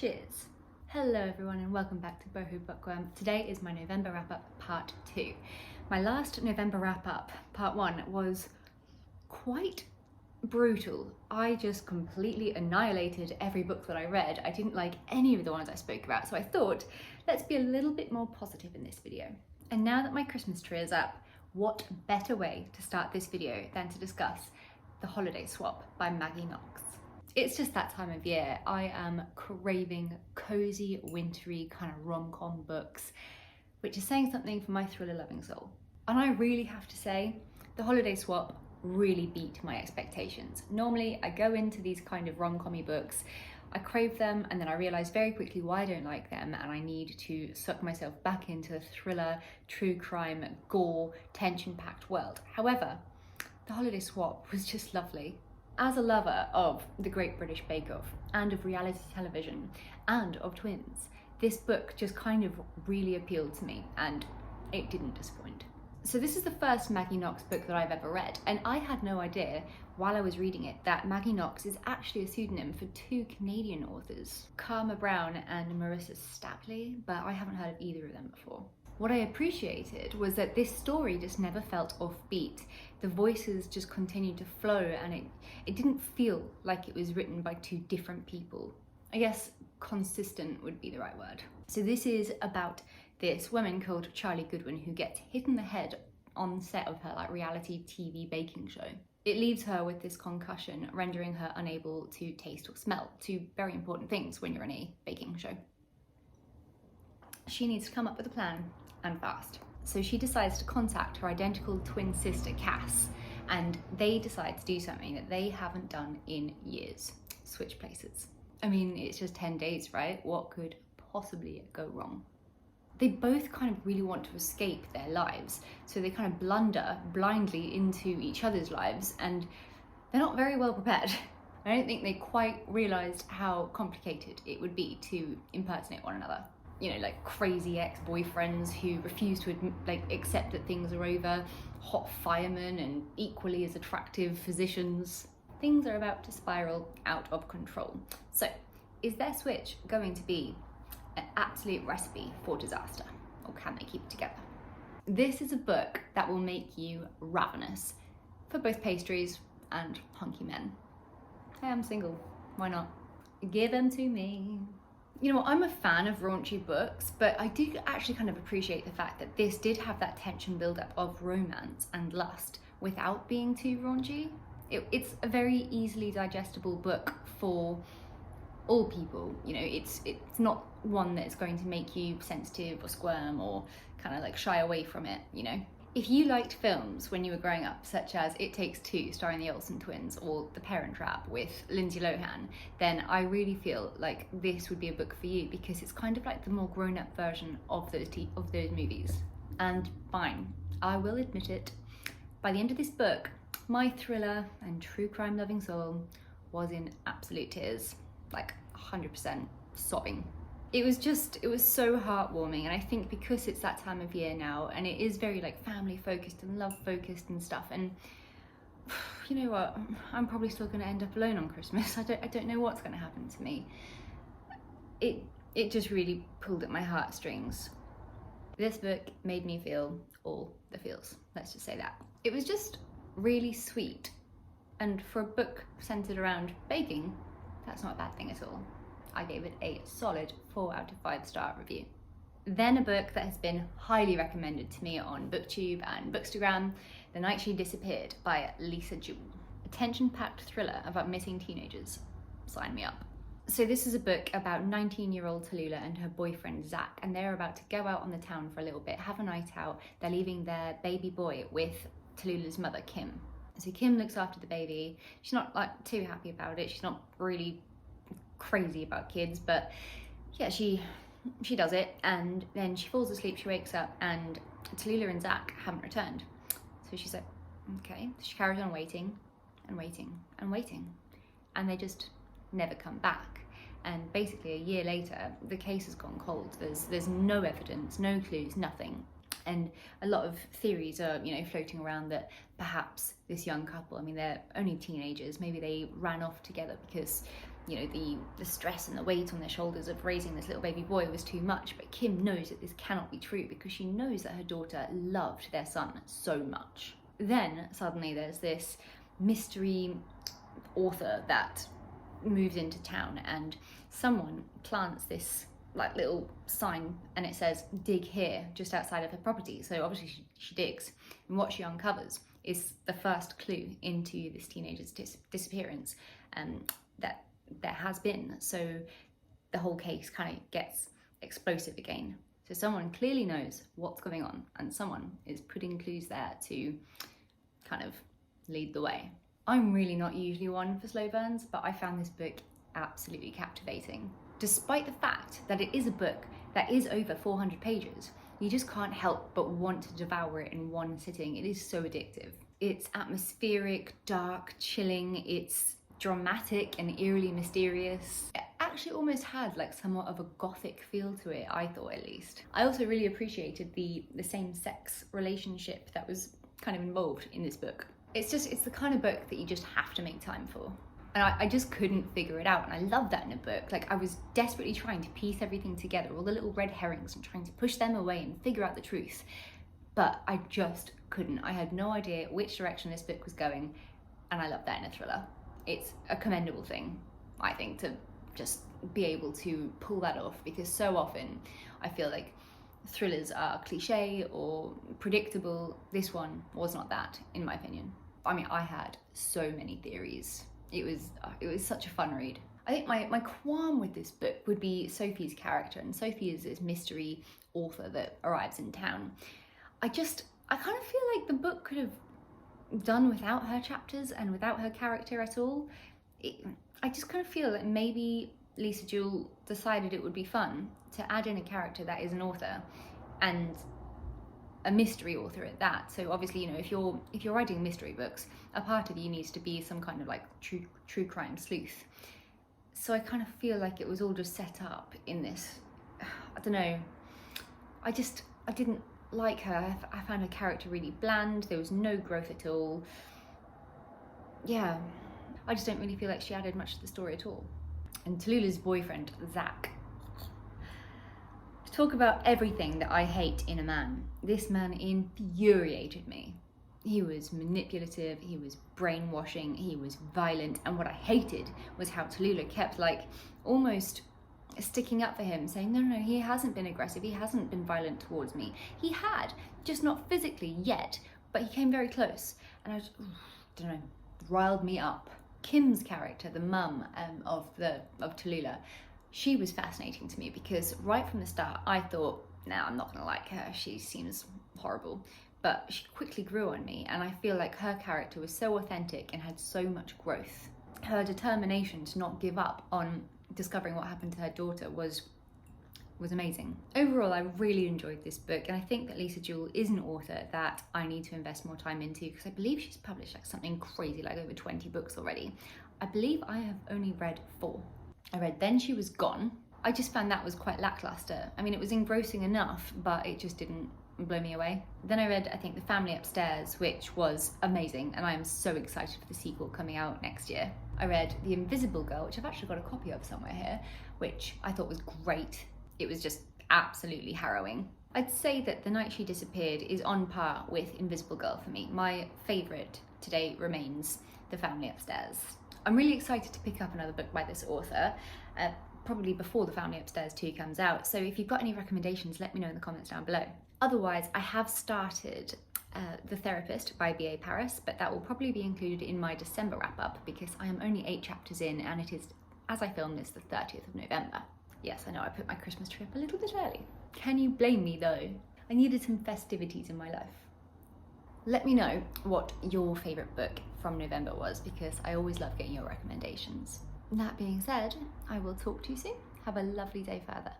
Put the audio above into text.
Cheers! Hello everyone and welcome back to Boho Bookworm. Today is my November wrap-up part 2. My last November wrap-up, part 1, was quite brutal. I just completely annihilated every book that I read. I didn't like any of the ones I spoke about, so I thought, let's be a little bit more positive in this video. And now that my Christmas tree is up, what better way to start this video than to discuss The Holiday Swap by Maggie Knox. It's just that time of year. I am craving cozy, wintry kind of rom-com books, which is saying something for my thriller-loving soul. And I really have to say, The Holiday Swap really beat my expectations. Normally, I go into these kind of rom-com-y books, I crave them, and then I realise very quickly why I don't like them, and I need to suck myself back into the thriller, true crime, gore, tension-packed world. However, The Holiday Swap was just lovely. As a lover of the Great British Bake Off and of reality television and of twins, this book just kind of really appealed to me and it didn't disappoint. So this is the first Maggie Knox book that I've ever read, and I had no idea while I was reading it that Maggie Knox is actually a pseudonym for two Canadian authors, Karma Brown and Marissa Stapley, but I haven't heard of either of them before. What I appreciated was that this story just never felt offbeat. The voices just continued to flow and it didn't feel like it was written by two different people. I guess consistent would be the right word. So this is about this woman called Charlie Goodwin who gets hit in the head on set of her reality TV baking show. It leaves her with this concussion, rendering her unable to taste or smell, two very important things when you're in a baking show. She needs to come up with a plan, and fast. So she decides to contact her identical twin sister Cass, and they decide to do something that they haven't done in years: switch places. I mean, it's just 10 days, right? What could possibly go wrong? They both kind of really want to escape their lives, so they kind of blunder blindly into each other's lives, and they're not very well prepared. I don't think they quite realised how complicated it would be to impersonate one another. You know, like crazy ex-boyfriends who refuse to accept that things are over, hot firemen and equally as attractive physicians. Things are about to spiral out of control. So, is their switch going to be an absolute recipe for disaster, or can they keep it together? This is a book that will make you ravenous for both pastries and hunky men. I am single, why not? Give them to me. You know, I'm a fan of raunchy books, but I do actually kind of appreciate the fact that this did have that tension build-up of romance and lust without being too raunchy. It's a very easily digestible book for all people. You know, it's not one that's going to make you sensitive or squirm or kind of like shy away from it, you know. If you liked films when you were growing up, such as It Takes Two starring the Olsen twins or The Parent Trap with Lindsay Lohan, then I really feel like this would be a book for you because it's kind of like the more grown-up version of those movies. And fine, I will admit it, by the end of this book, my thriller and true crime loving soul was in absolute tears, like 100% sobbing. It was so heartwarming, and I think because it's that time of year now and it is very like family focused and love focused and stuff, and you know what, I'm probably still going to end up alone on Christmas. I don't know what's going to happen to me. It just really pulled at my heartstrings. This book made me feel all the feels, let's just say that. It was just really sweet, and for a book centered around baking, that's not a bad thing at all. I gave it a solid 4 out of 5 star review. Then a book that has been highly recommended to me on BookTube and Bookstagram, The Night She Disappeared by Lisa Jewell. A tension-packed thriller about missing teenagers. Sign me up. So this is a book about 19-year-old Tallulah and her boyfriend Zach, and they're about to go out on the town for a little bit, have a night out. They're leaving their baby boy with Tallulah's mother, Kim. So Kim looks after the baby. She's not like too happy about it. She's not really crazy about kids, but yeah, she does it, and then she falls asleep, she wakes up, and Tallulah and Zach haven't returned. So she's like, okay. She carries on waiting and waiting and waiting, and they just never come back. And basically a year later, the case has gone cold. There's no evidence, no clues, nothing. And a lot of theories are, floating around that perhaps this young couple, I mean, they're only teenagers, maybe they ran off together because, the stress and the weight on their shoulders of raising this little baby boy was too much. But Kim knows that this cannot be true because she knows that her daughter loved their son so much. Then suddenly there's this mystery author that moves into town, and someone plants this little sign and it says dig here just outside of her property. So obviously she digs, and what she uncovers is the first clue into this teenager's disappearance that there has been. So the whole case kind of gets explosive again. So someone clearly knows what's going on, and someone is putting clues there to kind of lead the way. I'm really not usually one for slow burns, but I found this book absolutely captivating. Despite the fact that it is a book that is over 400 pages, you just can't help but want to devour it in one sitting. It is so addictive. It's atmospheric, dark, chilling, it's dramatic and eerily mysterious. It actually almost had somewhat of a gothic feel to it, I thought at least. I also really appreciated the same-sex relationship that was kind of involved in this book. It's the kind of book that you just have to make time for. And I just couldn't figure it out, and I love that in a book. I was desperately trying to piece everything together, all the little red herrings, and trying to push them away and figure out the truth. But I just couldn't. I had no idea which direction this book was going, and I love that in a thriller. It's a commendable thing, I think, to just be able to pull that off, because so often I feel like thrillers are cliche or predictable. This one was not that, in my opinion. I mean, I had so many theories. It was such a fun read. I think my qualm with this book would be Sophie's character, and Sophie is this mystery author that arrives in town. I kind of feel like the book could have done without her chapters and without her character at all. I just kind of feel that maybe Lisa Jewell decided it would be fun to add in a character that is an author, and a mystery author at that. So obviously, if you're writing mystery books, a part of you needs to be some kind of true crime sleuth. So I kind of feel like it was all just set up in this. I don't know. I didn't like her. I found her character really bland. There was no growth at all. Yeah, I just don't really feel like she added much to the story at all. And Tallulah's boyfriend, Zach. Talk about everything that I hate in a man. This man infuriated me. He was manipulative, he was brainwashing, he was violent, and what I hated was how Tallulah kept almost sticking up for him, saying, no, he hasn't been aggressive, he hasn't been violent towards me. He had, just not physically yet, but he came very close. And I just, don't know, riled me up. Kim's character, the mum of Tallulah, she was fascinating to me because right from the start I thought, no, I'm not gonna like her, she seems horrible. But she quickly grew on me, and I feel like her character was so authentic and had so much growth. Her determination to not give up on discovering what happened to her daughter was amazing. Overall, I really enjoyed this book, and I think that Lisa Jewell is an author that I need to invest more time into, because I believe she's published something crazy, over 20 books already. I believe I have only read 4. I read Then She Was Gone. I just found that was quite lackluster. I mean, it was engrossing enough, but it just didn't blow me away. Then I read, I think, The Family Upstairs, which was amazing, and I am so excited for the sequel coming out next year. I read The Invisible Girl, which I've actually got a copy of somewhere here, which I thought was great. It was just absolutely harrowing. I'd say that The Night She Disappeared is on par with Invisible Girl for me. My favourite today remains The Family Upstairs. I'm really excited to pick up another book by this author, probably before The Family Upstairs 2 comes out. So if you've got any recommendations, let me know in the comments down below. Otherwise, I have started The Therapist by B.A. Paris, but that will probably be included in my December wrap-up because I am only 8 chapters in, and it is, as I film this, the 30th of November. Yes, I know I put my Christmas tree up a little bit early. Can you blame me though? I needed some festivities in my life. Let me know what your favourite book from November was, because I always love getting your recommendations. That being said, I will talk to you soon. Have a lovely day further.